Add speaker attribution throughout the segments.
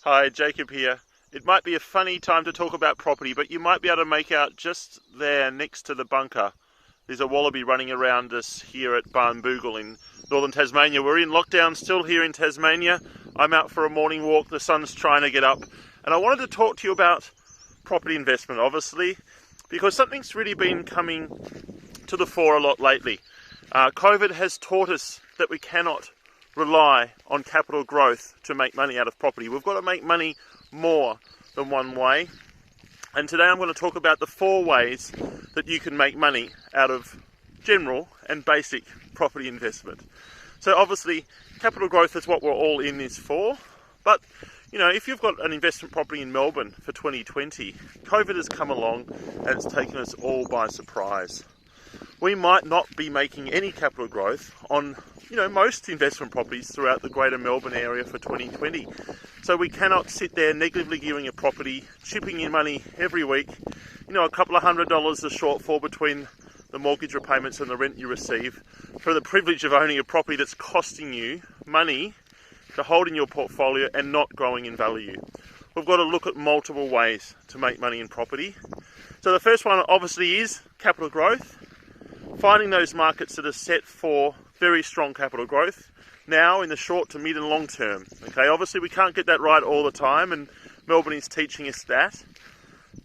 Speaker 1: Hi, Jacob here. It might be a funny time to talk about property, but you might be able to make out just there next to the bunker. There's a wallaby running around us here at Barnbougle in northern Tasmania. We're in lockdown still here in Tasmania. I'm out for a morning walk, the sun's trying to get up. And I wanted to talk to you about property investment, obviously, because something's really been coming to the fore a lot lately. COVID has taught us that we cannot rely on capital growth to make money out of property. We've got to make money more than one way. And today I'm going to talk about the 4 ways that you can make money out of general and basic property investment. So obviously capital growth is what we're all in this for, but you know, if you've got an investment property in Melbourne for 2020, COVID has come along and it's taken us all by surprise. We might not be making any capital growth on, most investment properties throughout the greater Melbourne area for 2020. So we cannot sit there negatively gearing a property, chipping in money every week, a couple of $100 a shortfall between the mortgage repayments and the rent you receive for the privilege of owning a property that's costing you money to hold in your portfolio and not growing in value. We've got to look at multiple ways to make money in property. So the first one obviously is capital growth. Finding those markets that are set for very strong capital growth now in the short to mid and long term. Okay, obviously we can't get that right all the time, and Melbourne is teaching us that,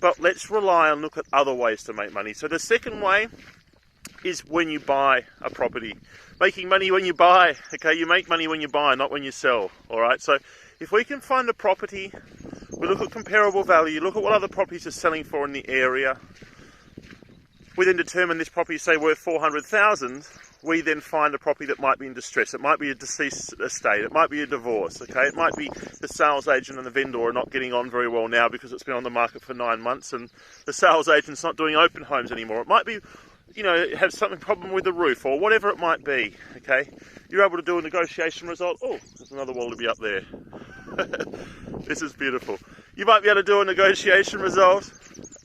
Speaker 1: but let's rely and look at other ways to make money. So the second way is when you buy a property. Making money when you buy. Okay, you make money when you buy, not when you sell. All right, so if we can find a property, we look at comparable value, look at what other properties are selling for in the area. We then determine this property is, say, worth 400,000. We then find a property that might be in distress. It might be a deceased estate. It might be a divorce. Okay, it might be the sales agent and the vendor are not getting on very well now because it's been on the market for 9 months and the sales agent's not doing open homes anymore. It might be, have something problem with the roof or whatever it might be. Okay, you're able to do a negotiation result. Oh, there's another wallaby up there. This is beautiful. You might be able to do a negotiation result,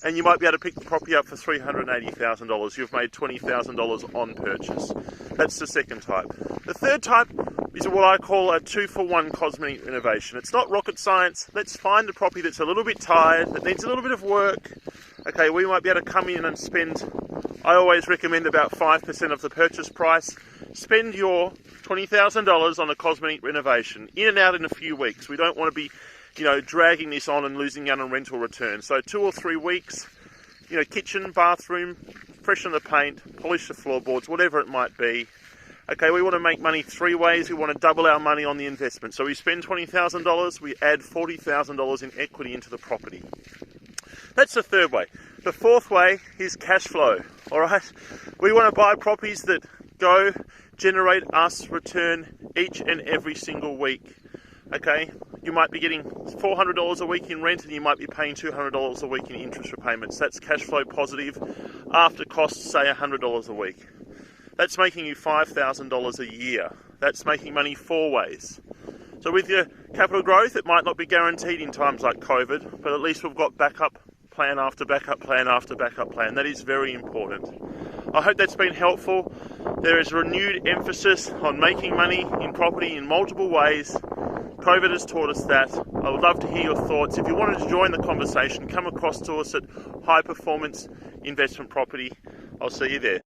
Speaker 1: and you might be able to pick the property up for $380,000. You've made $20,000 on purchase. That's the second type. The third type is what I call a 2-for-1 cosmetic renovation. It's not rocket science. Let's find a property that's a little bit tired, that needs a little bit of work. Okay, we might be able to come in and spend, I always recommend about 5% of the purchase price. Spend your $20,000 on a cosmetic renovation, in and out in a few weeks. We don't want to be dragging this on and losing out on rental returns. So 2 or 3 weeks, kitchen, bathroom, freshen the paint, polish the floorboards, whatever it might be. Okay, we want to make money 3 ways. We want to double our money on the investment. So we spend $20,000, we add $40,000 in equity into the property. That's the third way. The fourth way is cash flow. All right, we want to buy properties that generate us return each and every single week. Okay, you might be getting $400 a week in rent and you might be paying $200 a week in interest repayments. That's cash flow positive after costs, say $100 a week. That's making you $5,000 a year. That's making money 4 ways. So with your capital growth, it might not be guaranteed in times like COVID, but at least we've got backup plan after backup plan after backup plan. That is very important. I hope that's been helpful. There is renewed emphasis on making money in property in multiple ways. COVID has taught us that. I would love to hear your thoughts. If you wanted to join the conversation, come across to us at High Performance Investment Property. I'll see you there.